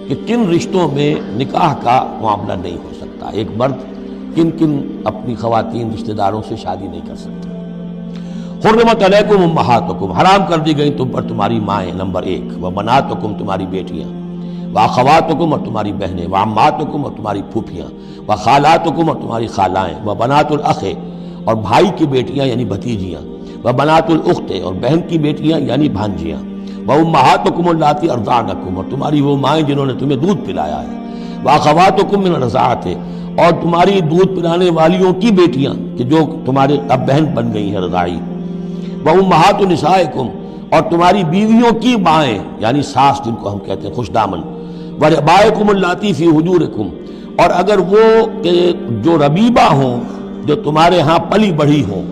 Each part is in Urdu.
کہ کن رشتوں میں نکاح کا معاملہ نہیں ہو سکتا، ایک مرد کن کن اپنی خواتین رشتہ داروں سے شادی نہیں کر سکتا۔ حرمت علیکم امہاتکم، حرام کر دی گئی تم پر تمہاری مائیں، نمبر 1، وبناتکم، تمہاری بیٹیاں، واخواتکم، اور تمہاری بہنیں، وعماتکم، اور تمہاری پھوپھیاں، وخالاتکم، اور تمہاری خالائیں، وبنات الاخ، اور بھائی کی بیٹیاں یعنی بھتیجیاں، وبنات الاخت، اور بہن کی بیٹیاں یعنی بھانجیاں، وامہاتکم اللاتی ارضعنکم، اور تمہاری وہ مائیں جنہوں نے تمہیں دودھ پلایا ہے، واخواتکم من الرضاعۃ، اور تمہاری دودھ پلانے والیوں کی بیٹیاں کہ جو تمہارے اب بہن بن گئی ہیں رضاعی، وامہات نسائکم، اور تمہاری بیویوں کی مائیں یعنی ساس جن کو ہم کہتے ہیں خوش دامن، وربائکم اللاتی فی حجورکم، اور اگر وہ کہ جو ربیبہ ہوں جو تمہارے ہاں پلی بڑھی ہوں،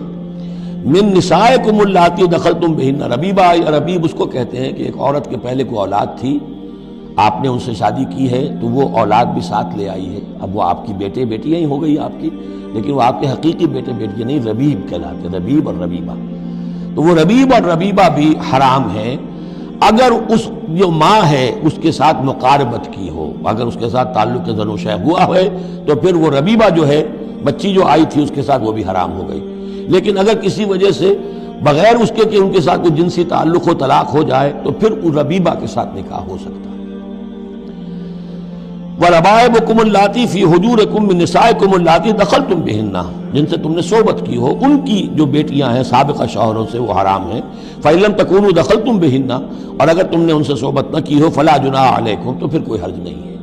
من نسائکم اللاتی دخلتم بہن، ربیبہ یا ربیب اس کو کہتے ہیں کہ ایک عورت کے پہلے کوئی اولاد تھی، آپ نے ان سے شادی کی ہے تو وہ اولاد بھی ساتھ لے آئی ہے، اب وہ آپ کی بیٹے بیٹیاں ہی ہو گئی آپ کی، لیکن وہ آپ کے حقیقی بیٹے بیٹیاں نہیں، ربیب کہلاتے، ربیب اور ربیبہ، تو وہ ربیب اور ربیبہ بھی حرام ہیں اگر اس جو ماں ہے اس کے ساتھ مقاربت کی ہو، اگر اس کے ساتھ تعلق زن و شہ ہوا ہے تو پھر وہ ربیبہ جو ہے بچی جو آئی تھی اس کے ساتھ وہ بھی حرام ہو گئی، لیکن اگر کسی وجہ سے بغیر اس کے کہ ان کے ساتھ کوئی جنسی تعلق ہو، طلاق ہو جائے تو پھر اس ربیبہ کے ساتھ نکاح ہو سکتا ہے۔ وَرَبَائِبُكُمُ اللَّاتِي فِي حُجُورِكُم مِّن نِّسَائِكُمُ اللَّاتِي دَخَلْتُم بِهِنَّ، جن سے تم نے صحبت کی ہو، ان کی جو بیٹیاں ہیں سابقہ شوہروں سے وہ حرام ہیں، فَإِن لَّمْ تَكُونُوا دَخَلْتُم بِهِنَّ، اور اگر تم نے ان سے صحبت نہ کی ہو، فَلَا جُنَاحَ عَلَيْكُمْ، تو پھر کوئی حرج نہیں ہے۔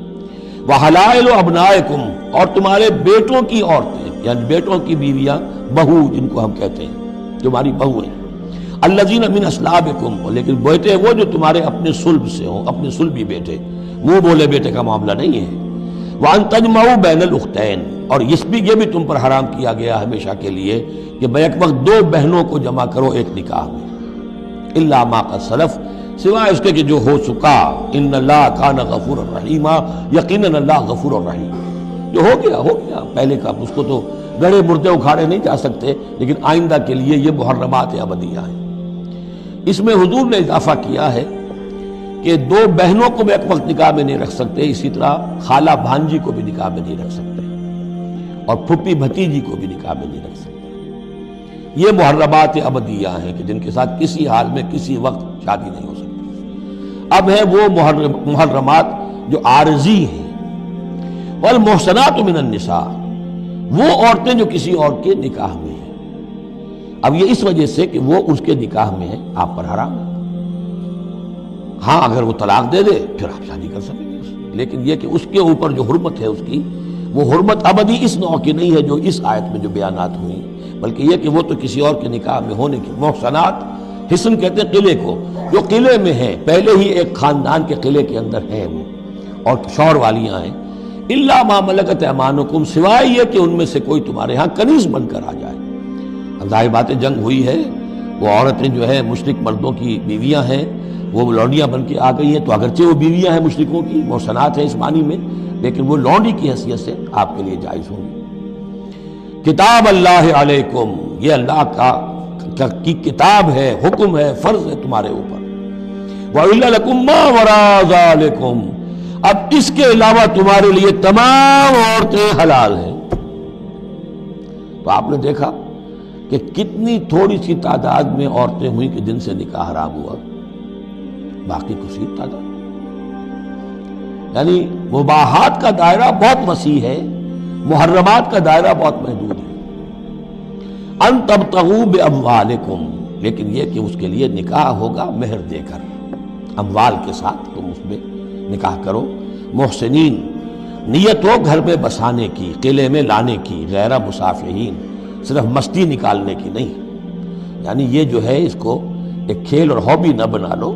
وَحَلَائِلُ أَبْنَائِكُمْ، اور تمہارے بیٹوں کی عورتیں یعنی بیٹوں کی بیویاں، بہو جن کو ہم کہتے ہیں، تمہاری بہو ہیں، الَّذِينَ مِنْ أَصْلَابِكُمْ، لیکن بیٹے وہ جو تمہارے اپنے صلب سے ہوں، اپنے صلبی بیٹے، منہ بولے بیٹے کا معاملہ نہیں ہے۔ وَأَن تَجْمَعُوا بَيْنَ الْأُخْتَيْنِ، اور یہ بھی تم پر حرام کیا گیا ہمیشہ کے لیے کہ بیک وقت دو بہنوں کو جمع کرو ایک نکاح میں، إِلَّا مَا قَدْ سَلَفَ، سوائے اس کے کہ جو ہو چکا، إِنَّ اللَّهَ كَانَ غَفُورًا رَحِيمًا، یقیناً اللہ غفور الرحیم، جو ہو گیا پہلے کا، اس کو تو گڑے مردے اکھاڑے نہیں جا سکتے، لیکن آئندہ کے لیے یہ محرمات ابدیہ ہیں۔ اس میں حضور نے اضافہ کیا ہے کہ دو بہنوں کو بھی ایک وقت نکاح میں نہیں رکھ سکتے، اسی طرح خالہ بھانجی کو بھی نکاح میں نہیں رکھ سکتے، اور پھپھی بھتیجی کو بھی نکاح میں نہیں رکھ سکتے۔ یہ محرمات ابدیہ ہیں کہ جن کے ساتھ کسی حال میں کسی وقت شادی نہیں ہو سکتی۔ اب ہے وہ محرمات جو عارضی ہیں، والمحصنات من النساء، وہ عورتیں جو کسی اور کے نکاح میں ہیں، اب یہ اس وجہ سے کہ وہ اس کے نکاح میں ہیں آپ پر حرام ہے۔ ہاں اگر وہ طلاق دے دے پھر آپ شادی کر سکیں گے، لیکن یہ کہ اس کے اوپر جو حرمت ہے اس کی، وہ حرمت ابدی اس نوع کی نہیں ہے جو اس آیت میں جو بیانات ہوئی، بلکہ یہ کہ وہ تو کسی اور کے نکاح میں ہونے کی۔ محسنات، حسن کہتے ہیں قلعے کو، جو قلعے میں ہیں، پہلے ہی ایک خاندان کے قلعے کے اندر ہیں وہ، اور شوہر والیاں ہیں، الا ما ملکت ایمانکم، سوائے یہ کہ ان میں سے کوئی تمہارے ہاں کنیز بن کر آ جائے۔ اب ظاہر بات ہے جنگ ہوئی ہے، وہ عورتیں جو ہے مشرک مردوں کی بیویاں ہیں، وہ لونڈیاں بن کے آ گئی ہیں، تو اگرچہ وہ بیویاں ہیں مشرکوں کی، محسنات ہیں اس معنی میں، لیکن وہ لونڈی کی حیثیت سے آپ کے لیے جائز ہوں گی۔ کتاب اللہ علیکم، یہ اللہ کی کتاب ہے، حکم ہے، فرض ہے تمہارے اوپر۔ وَأُحِلَّ لَكُم مَّا وَرَاءَ ذَلِكُمْ، اب اس کے علاوہ تمہارے لیے تمام عورتیں حلال ہیں۔ تو آپ نے دیکھا کہ کتنی تھوڑی سی تعداد میں عورتیں ہوئیں کہ جن سے نکاح حرام ہوا، باقی کثیر تعداد، یعنی مباحات کا دائرہ بہت وسیع ہے، محرمات کا دائرہ بہت محدود ہے۔ ان تبتغوا باموالکم، لیکن یہ کہ اس کے لیے نکاح ہوگا مہر دے کر، اموال کے ساتھ تم اس میں نکاح کرو۔ محسنین، نیت ہو گھر میں بسانے کی، قلعے میں لانے کی، غیر مسافہین، صرف مستی نکالنے کی نہیں، یعنی یہ جو ہے اس کو ایک کھیل اور ہابی نہ بنا لو،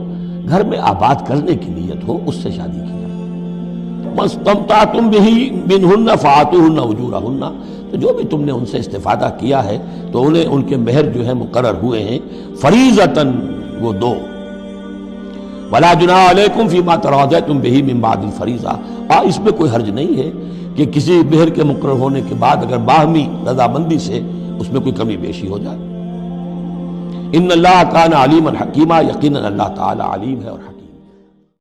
گھر میں آباد کرنے کی نیت ہو، اس سے شادی کی جائے۔ مَسْتَمْتَعْتُمْ بِهِ مِنْهُنَّ فَآتُوهُنَّ أُجُورَهُنَّ، تو جو بھی تم نے ان سے استفادہ کیا ہے تو انہیں ان کے مہر جو ہے مقرر ہوئے ہیں، فریضۃً، وہ دو۔ وَلَا جُنَاحَ عَلَيْكُمْ فِي مَا تَرَاضَيْتُمْ بِهِ مِنْ بَعْدِ الْفَرِيضَةِ، اس میں کوئی حرج نہیں ہے کہ کسی مہر کے مقرر ہونے کے بعد اگر باہمی رضامندی سے اس میں کوئی کمی بیشی ہو جائے۔ ان اللہ کان علیما حکیما، یقیناً اللہ تعالی علیم ہے اور حکیم۔